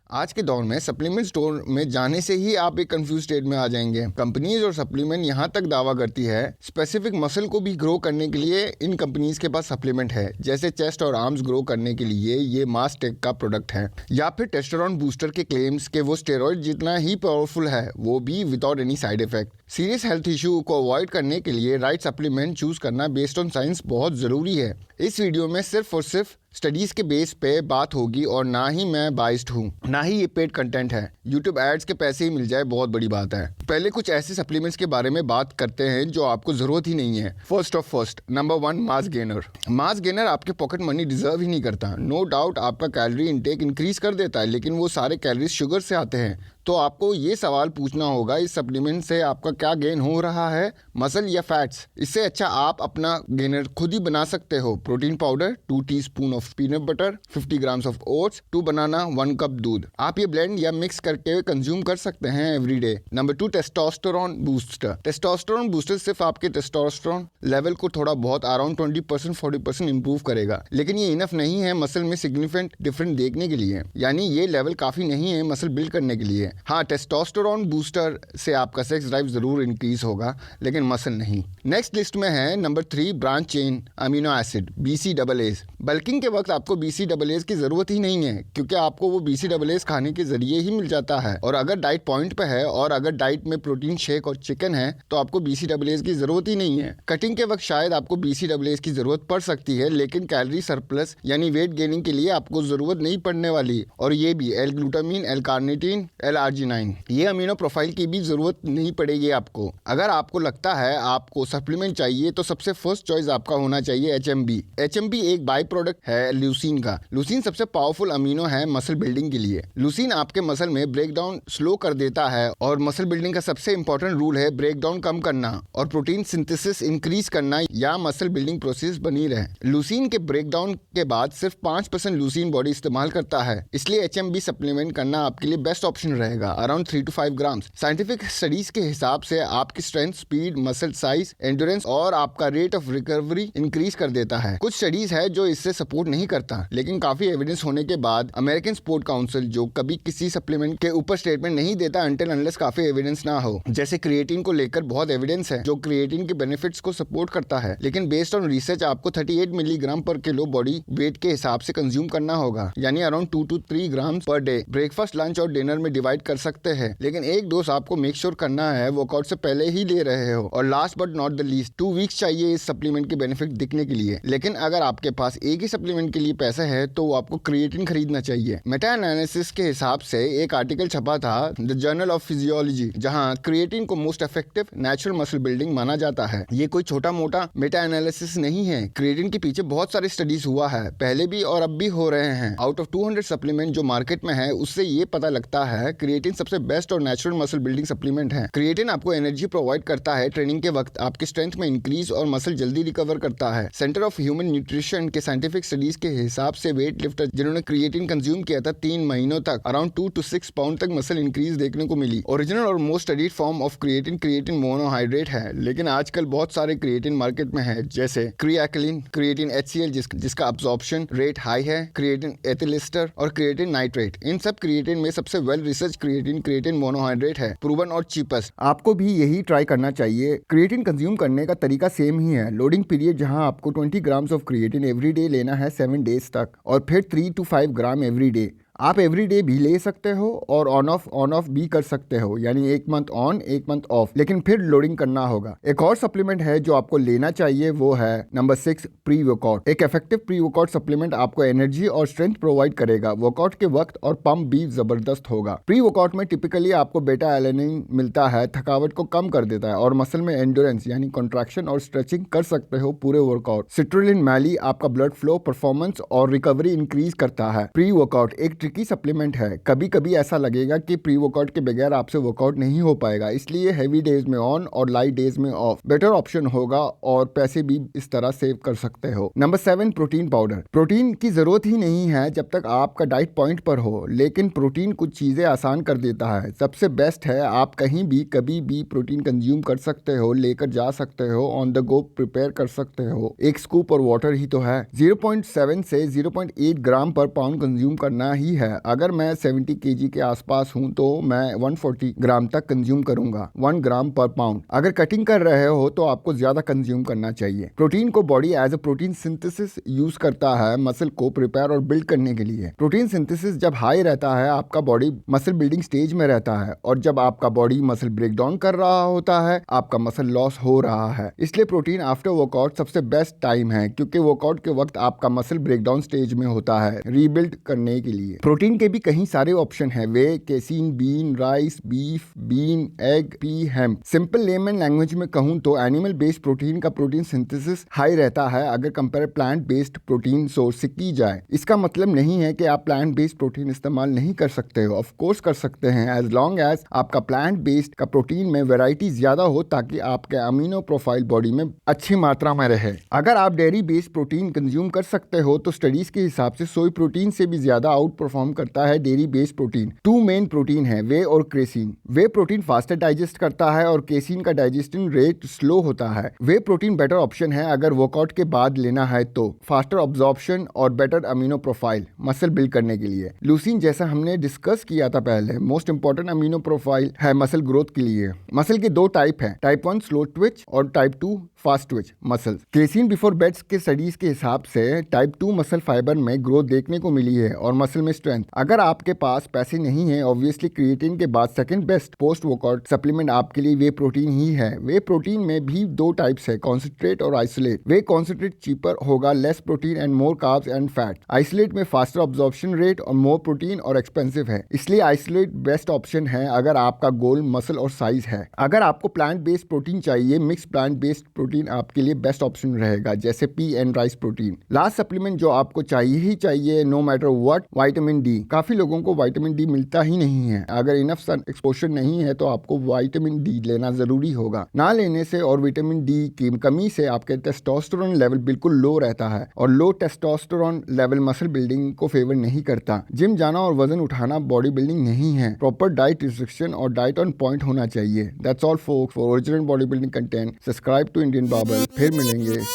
आज के दौर में सप्लीमेंट स्टोर में जाने से ही आप एक कंफ्यूज स्टेट में आ जाएंगे। कंपनीज और सप्लीमेंट यहाँ तक दावा करती है स्पेसिफिक मसल को भी ग्रो करने के लिए इन कंपनीज के पास सप्लीमेंट है, जैसे चेस्ट और आर्म्स ग्रो करने के लिए ये मास टेक का प्रोडक्ट है, या फिर टेस्टोस्टेरोन बूस्टर के क्लेम्स के वो स्टेरॉइड जितना ही पावरफुल है, वो भी without any side effect. Serious health issue को अवॉइड करने के लिए राइट सप्लीमेंट चूज करना बेस्ड ऑन साइंस बहुत जरूरी है। इस वीडियो में सिर्फ और सिर्फ स्टडीज के बेस पे बात होगी और ना ही मैं बाइस्ड हूँ, ना ही ये पेड कंटेंट है। यूट्यूब एड्स के पैसे ही मिल जाए बहुत बड़ी बात है। पहले कुछ ऐसे सप्लीमेंट्स के बारे में बात करते हैं जो आपको जरूरत ही नहीं है। First number 1 mass gainer. Mass gainer आपके पॉकेट मनी डिजर्व ही नहीं करता। नो डाउट आपका कैलोरी इनटेक इंक्रीज कर देता है, लेकिन वो सारे कैलोरीज शुगर से आते हैं। तो आपको ये सवाल पूछना होगा इस सप्लीमेंट से आपका क्या गेन हो रहा है, मसल या फैट्स। इससे अच्छा आप अपना गेनर खुद ही बना सकते हो। Protein powder 2 teaspoon of peanut butter, 50 grams of oats, 2 banana, 1 cup दूध। आप ये ब्लेंड या मिक्स करके कंज्यूम कर सकते हैं everyday. Number 2 testosterone booster. Testosterone booster सिर्फ आपके टेस्टोस्टेरोन लेवल को थोड़ा बहुत अराउंड 20% 40% इंप्रूव करेगा, लेकिन ये इनफ नहीं है मसल में सिग्निफिकेंट डिफरेंस देखने के लिए। यानी ये लेवल काफी नहीं है मसल बिल्ड करने के लिए। हाँ, टेस्टोस्टेरोन बूस्टर से आपका सेक्स ड्राइव जरूर इंक्रीज होगा, लेकिन मसल नहीं। नेक्स्ट लिस्ट में है number 3 branch chain amino acid BCAAs। Bulking के वक्त आपको BCAAs की जरूरत ही नहीं है, क्योंकि आपको वो BCAAs खाने के जरिए ही मिल जाता है। और अगर डाइट पॉइंट पे है और अगर डाइट में प्रोटीन शेक और चिकन है तो आपको BCAAs की जरूरत ही नहीं है। कटिंग के वक्त शायद आपको BCAAs की जरूरत पड़ सकती है, लेकिन कैलोरी सरप्लस यानी वेट गेनिंग के लिए आपको जरूरत नहीं पड़ने वाली। और ये भी L-ग्लूटामीन, L-कार्निटीन, L-आर्जिनाइन, ये अमीनो प्रोफाइल की भी जरूरत नहीं पड़ेगी आपको। अगर आपको लगता है आपको सप्लीमेंट चाहिए तो सबसे फर्स्ट चॉइस आपका होना चाहिए HMB। HMB एक बाई प्रोडक्ट है ल्यूसीन का। ल्यूसीन सबसे पावरफुल अमीनो है मसल बिल्डिंग के लिए। ल्यूसीन आपके मसल में ब्रेकडाउन स्लो कर देता है, और मसल बिल्डिंग का सबसे इंपॉर्टेंट रूल है ब्रेकडाउन कम करना और प्रोटीन सिंथेसिस इंक्रीज करना, या मसल बिल्डिंग प्रोसेस बनी रहे। ल्यूसीन के ब्रेकडाउन के बाद सिर्फ 5% ल्यूसीन बॉडी इस्तेमाल करता है, इसलिए HMB सप्लीमेंट करना आपके लिए बेस्ट ऑप्शन रहेगा, around 3 to 5 grams. Scientific studies के हिसाब से आपकी strength, speed, muscle size, endurance और आपका रेट ऑफ रिकवरी इंक्रीज कर देता है। कुछ स्टडीज है जो इससे सपोर्ट नहीं करता, लेकिन काफी एविडेंस होने के बाद अमेरिकन स्पोर्ट काउंसिल, जो कभी किसी सप्लीमेंट के ऊपर स्टेटमेंट नहीं देता अंटिल अनलेस काफी एविडेंस ना हो। जैसे क्रिएटिन को लेकर बहुत एविडेंस है जो क्रिएटिन के बेनिफिट्स को सपोर्ट करता है, लेकिन बेस्ड ऑन रिसर्च आपको 38 मिलीग्राम पर किलो बॉडी वेट के हिसाब से कंज्यूम करना होगा, यानी around 2 to 3 gram per day. Breakfast, lunch और डिनर में डिवाइड कर सकते हैं, लेकिन एक डोज आपको मेक श्योर करना है वर्कआउट से पहले ही ले रहे हो। और last but not the least, 2 weeks चाहिए इस सप्लीमेंट के बेनिफिट दिखने के लिए। लेकिन अगर आपके पास एक ही सप्लीमेंट के लिए पैसे है तो वो आपको क्रिएटिन खरीदना चाहिए। मेटा एनालिसिस के हिसाब से एक आर्टिकल छपा था द जर्नल ऑफ फिजियोलॉजी, जहां क्रिएटिन को most effective natural muscle building माना जाता है। ये कोई छोटा मोटा मेटा एनालिसिस नहीं है। क्रिएटिन के पीछे बहुत सारे स्टडीज हुआ है, पहले भी और अब भी हो रहे हैं। आउट ऑफ 200 सप्लीमेंट जो मार्केट में है, उससे ये पता लगता है क्रिएटिन सबसे बेस्ट और नेचुरल मसल बिल्डिंग सप्लीमेंट है। क्रिएटिन आपको एनर्जी प्रोवाइड करता है ट्रेनिंग के वक्त, आपकी स्ट्रेंथ में इंक्रीज और मसल जल्दी रिकवर करता है। सेंटर ऑफ ह्यूमन न्यूट्रिशन के साइंटिफिक स्टडीज के हिसाब से वेट लिफ्टर जिन्होंने क्रिएटिन कंज्यूम किया था 3 महीनों तक अराउंड 2 to 6 पाउंड तक मसल इंक्रीज देखने को मिली। ओरिजिनल और most studied form of creatine monohydrate है, लेकिन आजकल बहुत सारे क्रिएटिन मार्केट में है, जैसे क्रिएटिन, क्रिएटिन HCl जिसका अब्जॉर्प्शन रेट हाई है, क्रिएटिन एथिलिस्टर और क्रिएटिन नाइट्रेट। इन सब क्रिएटिन में सबसे वेल रिसर्च क्रिएटिन मोनोहाइड्रेट है, प्रूवन और चीपेस्ट। आपको भी यही ट्राई करना चाहिए। क्रिएटिन कंज्यूम करने का तरीका सेम ही है। लोडिंग पीरियड जहां आपको 20 grams of creatine every day लेना है 7 डेज तक, और फिर 3 to 5 ग्राम एवरी डे। आप एवरीडे भी ले सकते हो और ऑन ऑफ भी कर सकते हो, यानी 1 मंथ ऑन 1 मंथ ऑफ, लेकिन फिर लोडिंग करना होगा। एक और सप्लीमेंट है जो आपको लेना चाहिए, वो है नंबर 6 प्री वर्कआउट। एक इफेक्टिव प्री वर्कआउट सप्लीमेंट आपको एनर्जी और स्ट्रेंथ प्रोवाइड करेगा वर्कआउट के वक्त, और पंप भी जबरदस्त होगा। प्री वर्कआउट में टिपिकली आपको बेटा एलेनिन मिलता है, थकावट को कम कर देता है और मसल में एंड्योरेंस यानी कॉन्ट्रैक्शन और स्ट्रेचिंग कर सकते हो पूरे वर्कआउट। सिट्रुलिन मैली आपका ब्लड फ्लो, परफॉर्मेंस और रिकवरी इंक्रीज करता है। प्री वर्कआउट एक ट्रिकी सप्लीमेंट है। कभी कभी ऐसा लगेगा कि प्री वर्कआउट के बगैर आपसे वर्कआउट नहीं हो पाएगा, इसलिए हैवी डेज में ऑन और लाइट डेज में ऑफ बेटर ऑप्शन होगा, और पैसे भी इस तरह सेव कर सकते हो। Number 7 protein powder. प्रोटीन की जरूरत ही नहीं है जब तक आपका डाइट पॉइंट पर हो, लेकिन प्रोटीन कुछ चीजें आसान कर देता है। सबसे बेस्ट है आप कहीं भी कभी भी प्रोटीन कंज्यूम कर सकते हो, लेकर जा सकते हो, ऑन द गो प्रिपेयर कर सकते हो। एक स्कूप और वाटर ही तो है। 0.7 से 0.8 ग्राम पर पाउंड कंज्यूम करना ही है। अगर मैं 70 kg के आसपास हूँ तो मैं 140 ग्राम तक कंज्यूम करूंगा, 1 ग्राम पर पाउंड। अगर कटिंग कर रहे हो तो आपको ज्यादा कंज्यूम करना चाहिए। प्रोटीन को body as a protein synthesis use करता है मसल को प्रिपेयर और बिल्ड करने के लिए। प्रोटीन सिंथेसिस जब हाई रहता है आपका बॉडी मसल बिल्डिंग स्टेज में रहता है, और जब आपका बॉडी मसल ब्रेक डाउन कर रहा होता है आपका मसल लॉस हो रहा है। इसलिए प्रोटीन आफ्टर वर्कआउट सबसे बेस्ट टाइम है, क्योंकि वर्कआउट के वक्त आपका मसल ब्रेकडाउन स्टेज में होता है रीबिल्ड करने के लिए। प्रोटीन के भी कई सारे ऑप्शन है, whey casein, bean, rice, beef, bean, egg, pea, ham. Simple layman language में कहूं तो एनिमल बेस्ड प्रोटीन का प्रोटीन सिंथेसिस हाई रहता है अगर compare plant based protein source से की जाए। इसका मतलब नहीं है कि आप प्लांट बेस्ड प्रोटीन इस्तेमाल नहीं कर सकते हो, ऑफ कोर्स कर सकते हैं, एज लॉन्ग एज आपका प्लांट बेस्ड का प्रोटीन में वैरायटी ज्यादा हो, ताकि आपके अमीनो प्रोफाइल बॉडी में अच्छी मात्रा में रहे। अगर आप डेयरी बेस्ड प्रोटीन कंज्यूम कर सकते हो तो स्टडीज के हिसाब से सोई प्रोटीन से भी ज्यादा आउट परफॉर्म करता है dairy based protein. 2 main protein है, वे और क्रेसीन। वे प्रोटीन फास्टर डाइजेस्ट करता है और केसीन का डाइजेस्टिंग रेट स्लो होता है। वे प्रोटीन बेटर ऑप्शन है अगर वर्कआउट के बाद लेना है तो, फास्टर ऑब्जॉर्प्शन और better amino profile muscle build करने के लिए। लूसीन जैसा हमने डिस्कस किया था पहले, मोस्ट इंपॉर्टेंट अमीनो प्रोफाइल है मसल ग्रोथ के लिए। मसल के 2 टाइप है, टाइप 1 स्लो ट्विच और type 2 fast twitch muscles. Casein before beds के स्टडीज के हिसाब से टाइप 2 मसल फाइबर में ग्रोथ देखने को मिली है और मसल में स्ट्रेंथ। अगर आपके पास पैसे नहीं है, ऑब्वियसली क्रिएटिन के बाद second best post workout supplement आपके लिए वे प्रोटीन ही है। वे प्रोटीन में भी 2 टाइप्स है, कॉन्सेंट्रेट और आइसोलेट। वे कॉन्सेंट्रेट चीपर होगा, less protein and more carbs and fat. Isolate में फास्टर ऑब्जॉर्प्शन रेट और मोर प्रोटीन और एक्सपेंसिव है, इसलिए आइसोलेट बेस्ट ऑप्शन है अगर आपका गोल मसल और साइज है। अगर आपको प्लांट बेस्ड प्रोटीन चाहिए, मिक्स प्लांट बेस्ड प्रोटीन आपके लिए बेस्ट ऑप्शन रहेगा, जैसे pea and rice protein. Last supplement जो आपको चाहिए ही चाहिए, no matter what, vitamin D. काफी लोगों को विटामिन डी मिलता ही नहीं है। अगर इनफ सन एक्सपोजर नहीं है तो आपको विटामिन डी लेना जरूरी होगा। ना लेने से और विटामिन डी की कमी से आपके टेस्टोस्टेरोन लेवल बिल्कुल लो रहता है, और लो टेस्टोस्टेरोन लेवल मसल बिल्डिंग को फेवर नहीं करता। जिम जाना और वजन उठाना बॉडी बिल्डिंग नहीं है। प्रॉपर डाइट रिस्ट्रिक्शन और डाइट ऑन पॉइंट होना चाहिए। That's all for original body building content. Subscribe to Indian Babble. फिर मिलेंगे।